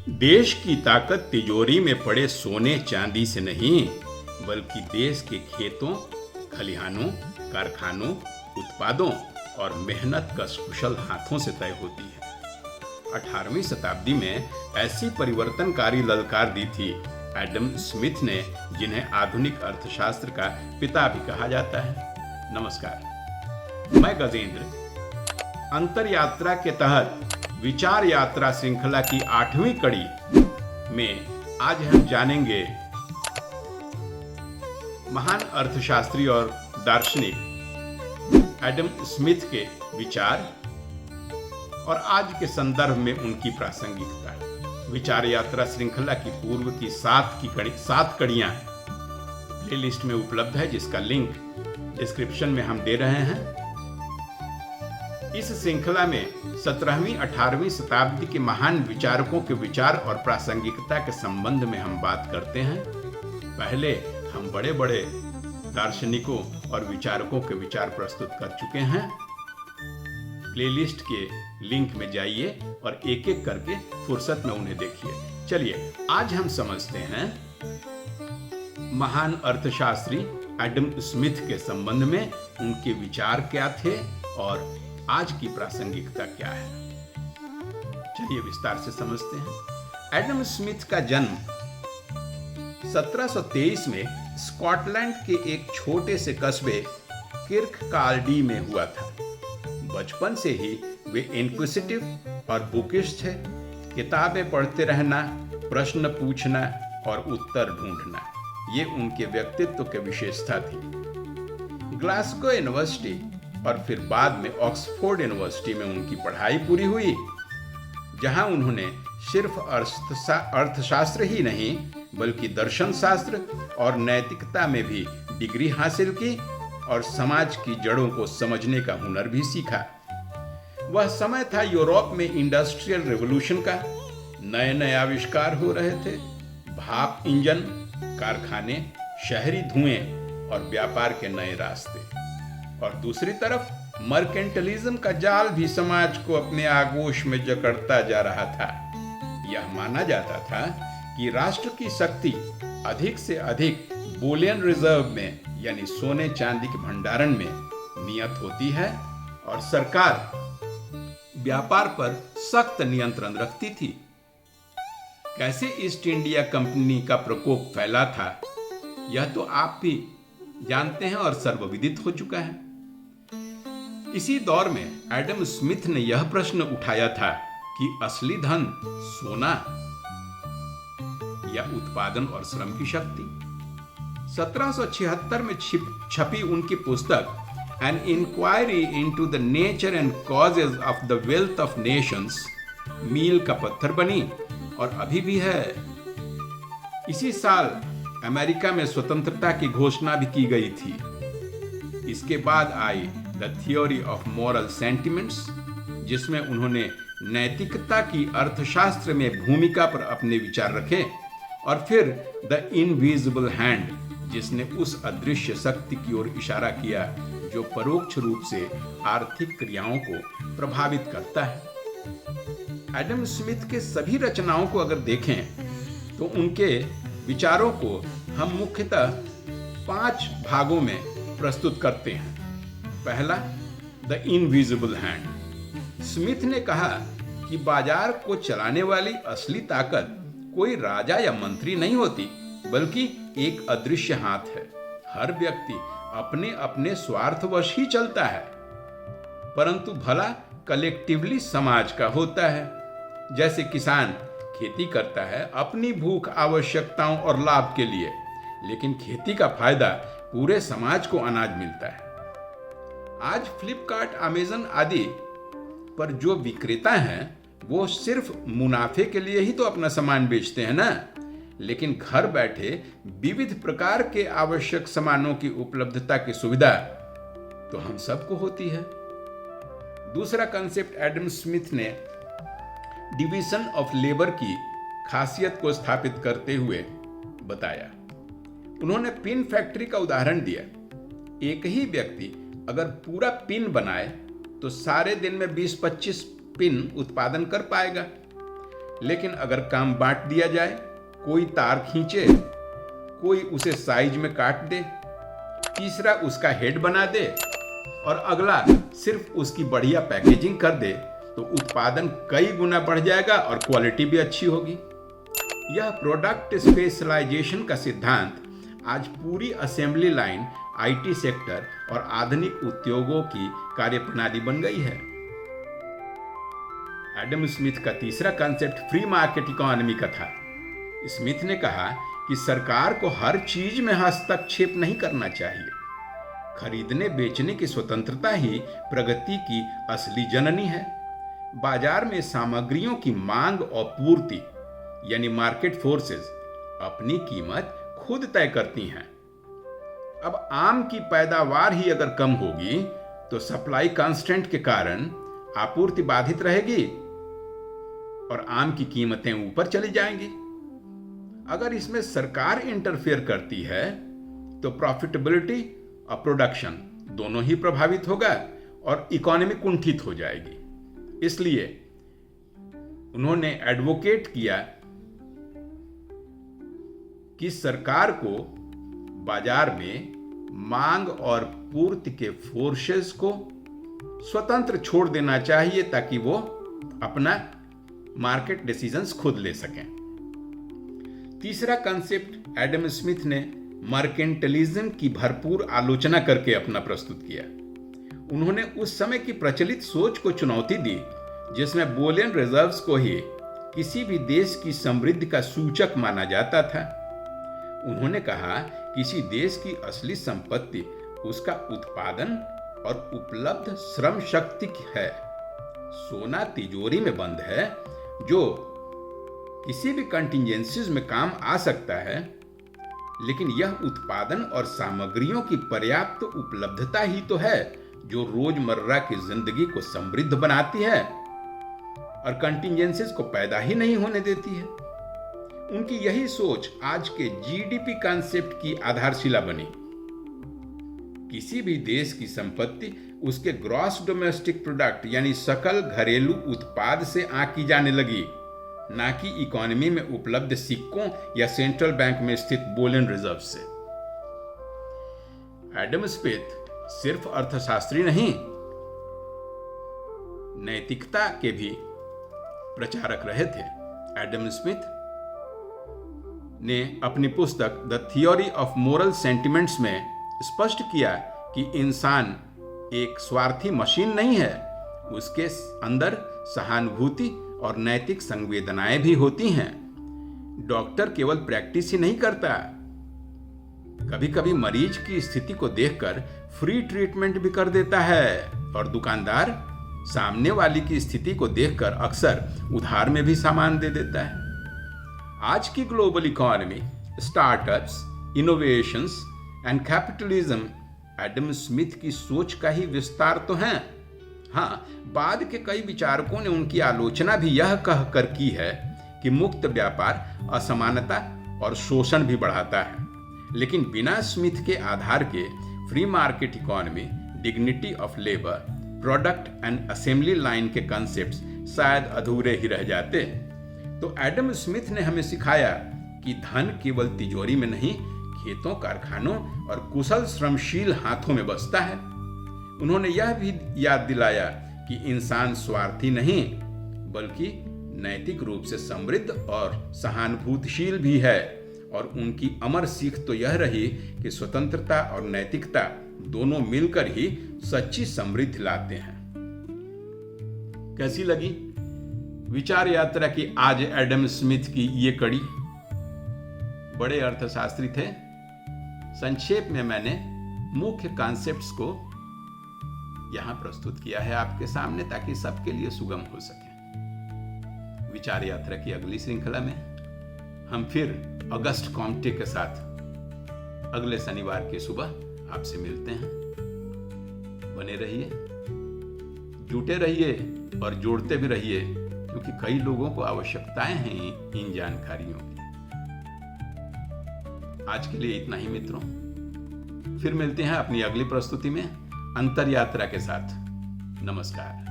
देश की ताकत तिजोरी में पड़े सोने चांदी से नहीं, बल्कि देश के खेतों, खलिहानों, कारखानों, उत्पादों और मेहनत कश कुशल हाथों से तय होती है। 18वीं शताब्दी में ऐसी परिवर्तनकारी ललकार दी थी एडम स्मिथ ने, जिन्हें आधुनिक अर्थशास्त्र का पिता भी कहा जाता है। नमस्कार, मैं गजेंद्र। अंतर यात्रा के तहत विचार यात्रा श्रृंखला की 8वीं कड़ी में आज हम जानेंगे महान अर्थशास्त्री और दार्शनिक एडम स्मिथ के विचार और आज के संदर्भ में उनकी प्रासंगिकता। विचार यात्रा श्रृंखला की पूर्व की 7 कड़ियां प्लेलिस्ट में उपलब्ध है, जिसका लिंक डिस्क्रिप्शन में हम दे रहे हैं। इस श्रृंखला में 17वीं 18वीं शताब्दी के महान विचारकों के विचार और प्रासंगिकता के संबंध में हम बात करते हैं। पहले हम बड़े बड़े दार्शनिकों और विचारकों के विचार प्रस्तुत कर चुके हैं। प्लेलिस्ट के लिंक में जाइए और एक एक करके फुर्सत में उन्हें देखिए। चलिए आज हम समझते हैं महान अर्थशास्त्री एडम स्मिथ के संबंध में उनके विचार क्या थे और आज की प्रासंगिकता क्या है। चलिए विस्तार से समझते हैं। एडम स्मिथ का जन्म 1723 में स्कॉटलैंड के एक छोटे से कस्बे किर्ककाल्डी में हुआ था। बचपन से ही वे इंक्विजिटिव और बुकिश थे। किताबें पढ़ते रहना, प्रश्न पूछना और उत्तर ढूंढना, ये उनके व्यक्तित्व की विशेषता थी। ग्लासगो यूनिवर्सिटी और फिर बाद में ऑक्सफोर्ड यूनिवर्सिटी में उनकी पढ़ाई पूरी हुई, जहां उन्होंने सिर्फ अर्थशास्त्र ही नहीं बल्कि दर्शन शास्त्र और नैतिकता में भी डिग्री हासिल की और समाज की जड़ों को समझने का हुनर भी सीखा। वह समय था यूरोप में इंडस्ट्रियल रिवॉल्यूशन का। नए नए आविष्कार हो रहे थे। भाप इंजन, कारखाने, शहरी धुएं और व्यापार के नए रास्ते। और दूसरी तरफ मर्केंटलिज्म का जाल भी समाज को अपने आगोश में जकड़ता जा रहा था। यह माना जाता था कि राष्ट्र की शक्ति अधिक से अधिक बुलियन रिजर्व में यानी सोने चांदी के भंडारण में नियत होती है और सरकार व्यापार पर सख्त नियंत्रण रखती थी। कैसे ईस्ट इंडिया कंपनी का प्रकोप फैला था, यह तो आप भी जानते हैं और सर्वविदित हो चुका है। इसी दौर में एडम स्मिथ ने यह प्रश्न उठाया था कि असली धन सोना या उत्पादन और श्रम की शक्ति। 1776 में छपी उनकी पुस्तक an inquiry into the nature and causes of the wealth of nations मील का पत्थर बनी और अभी भी है। इसी साल अमेरिका में स्वतंत्रता की घोषणा भी की गई थी। इसके बाद आई the theory of moral sentiments, जिसमें उन्होंने नैतिकता की अर्थशास्त्र में भूमिका पर अपने विचार रखे, और फिर द इनविजिबल हैंड, जिसने उस अदृश्य शक्ति की ओर इशारा किया जो परोक्ष रूप से आर्थिक क्रियाओं को प्रभावित करता है। एडम स्मिथ के सभी रचनाओं को अगर देखें तो उनके विचारों को हम मुख्यतः 5 भागों में प्रस्तुत करते हैं। पहला, द इनविजिबल हैंड। स्मिथ ने कहा कि बाजार को चलाने वाली असली ताकत कोई राजा या मंत्री नहीं होती, बल्कि एक अदृश्य हाथ है। हर व्यक्ति अपने अपने स्वार्थवश ही चलता है, परंतु भला कलेक्टिवली समाज का होता है। जैसे किसान खेती करता है अपनी भूख, आवश्यकताओं और लाभ के लिए, लेकिन खेती का फायदा पूरे समाज को अनाज मिलता है। आज फ्लिपकार्ट, अमेज़न आदि पर जो विक्रेता हैं वो सिर्फ मुनाफे के लिए ही तो अपना सामान बेचते हैं ना, लेकिन घर बैठे विविध प्रकार के आवश्यक सामानों की उपलब्धता की सुविधा तो हम सबको होती है। दूसरा कंसेप्ट एडम स्मिथ ने डिवीजन ऑफ लेबर की खासियत को स्थापित करते हुए बताया। उन्होंने पिन फैक्ट्री का उदाहरण दिया। एक ही व्यक्ति अगर पूरा पिन बनाए तो सारे दिन में 20-25 पिन उत्पादन कर पाएगा, लेकिन अगर काम बांट दिया जाए, कोई तार खींचे, कोई उसे साइज में काट दे, तीसरा उसका हेड बना दे और अगला सिर्फ उसकी बढ़िया पैकेजिंग कर दे, तो उत्पादन कई गुना बढ़ जाएगा और क्वालिटी भी अच्छी होगी। यह प्रोडक्ट स्पेशलाइजेशन का सिद्धांत आज पूरी असेंबली लाइन, आईटी सेक्टर और आधुनिक उद्योगों की कार्यप्रणाली बन गई है। एडम स्मिथ का तीसरा कंसेप्ट फ्री मार्केट इकोनॉमी का था। स्मिथ ने कहा कि सरकार को हर चीज में हस्तक्षेप नहीं करना चाहिए। खरीदने बेचने की स्वतंत्रता ही प्रगति की असली जननी है। बाजार में सामग्रियों की मांग और पूर्ति यानी मार्केट फोर्सेस अपनी कीमत खुद तय करती हैं। अब आम की पैदावार ही अगर कम होगी तो सप्लाई कंस्ट्रेंट के कारण आपूर्ति बाधित रहेगी और आम की कीमतें ऊपर चली जाएंगी। अगर इसमें सरकार इंटरफेयर करती है तो प्रॉफिटेबिलिटी और प्रोडक्शन दोनों ही प्रभावित होगा और इकोनॉमी कुंठित हो जाएगी। इसलिए उन्होंने एडवोकेट किया कि सरकार को बाजार में मांग और पूर्ति के फोर्सेस को स्वतंत्र छोड़ देना चाहिए ताकि वो अपना मार्केट डिसीजंस खुद ले सकें। तीसरा कंसेप्ट एडम स्मिथ ने मर्केंटलिज्म की भरपूर आलोचना करके अपना प्रस्तुत किया। उन्होंने उस समय की प्रचलित सोच को चुनौती दी जिसमें बुलियन रिजर्व्स को ही किसी भी देश की समृद्धि का सूचक माना जाता था। उन्होंने कहा किसी देश की असली संपत्ति उसका उत्पादन और उपलब्ध श्रम शक्ति है। सोना तिजोरी में बंद है जो किसी भी कंटिजेंसीज में काम आ सकता है, लेकिन यह उत्पादन और सामग्रियों की पर्याप्त उपलब्धता ही तो है जो रोजमर्रा की जिंदगी को समृद्ध बनाती है और कंटिजेंसीज को पैदा ही नहीं होने देती है। उनकी यही सोच आज के जीडीपी कॉन्सेप्ट की आधारशिला बनी। किसी भी देश की संपत्ति उसके ग्रॉस डोमेस्टिक प्रोडक्ट यानी सकल घरेलू उत्पाद से आंकी जाने लगी, ना कि इकोनॉमी में उपलब्ध सिक्कों या सेंट्रल बैंक में स्थित बुलियन रिजर्व से। एडम स्मिथ सिर्फ अर्थशास्त्री नहीं, नैतिकता के भी प्रचारक रहे थे। एडम स्मिथ ने अपनी पुस्तक the theory of moral sentiments में स्पष्ट किया कि इंसान एक स्वार्थी मशीन नहीं है, उसके अंदर सहानुभूति और नैतिक संवेदनाएं भी होती हैं। डॉक्टर केवल प्रैक्टिस ही नहीं करता, कभी कभी मरीज की स्थिति को देखकर फ्री ट्रीटमेंट भी कर देता है और दुकानदार सामने वाली की स्थिति को देखकर अक्सर उधार में भी सामान दे देता है। आज की global economy, startups, innovations and capitalism Adam Smith की सोच का ही विस्तार तो है। हाँ, बाद के कई विचारकों ने उनकी आलोचना भी यह कहकर की है कि मुक्त व्यापार असमानता और शोषण भी बढ़ाता है, लेकिन बिना स्मिथ के आधार के free market economy, dignity of labour, product and assembly line के कॉन्सेप्ट्स शायद अधूरे ही रह जाते। तो एडम स्मिथ ने हमें सिखाया कि धन केवल तिजोरी में नहीं, खेतों, कारखानों और कुशल श्रमशील हाथों में बसता है। उन्होंने यह भी याद दिलाया कि इंसान स्वार्थी नहीं बल्कि नैतिक रूप से समृद्ध और सहानुभूतिशील भी है, और उनकी अमर सीख तो यह रही कि स्वतंत्रता और नैतिकता दोनों मिलकर ही सच्ची समृद्धि लाते हैं। कैसी लगी विचार यात्रा की आज एडम स्मिथ की ये कड़ी? बड़े अर्थशास्त्री थे। संक्षेप में मैंने मुख्य कॉन्सेप्ट्स को यहां प्रस्तुत किया है आपके सामने ताकि सबके लिए सुगम हो सके। विचार यात्रा की अगली श्रृंखला में हम फिर ऑगस्ट कॉम्टे के साथ अगले शनिवार की सुबह आपसे मिलते हैं। बने रहिए, जुटे रहिए और जोड़ते भी रहिए, क्योंकि कई लोगों को आवश्यकताएं हैं इन जानकारियों की। आज के लिए इतना ही मित्रों, फिर मिलते हैं अपनी अगली प्रस्तुति में अंतर यात्रा के साथ। नमस्कार।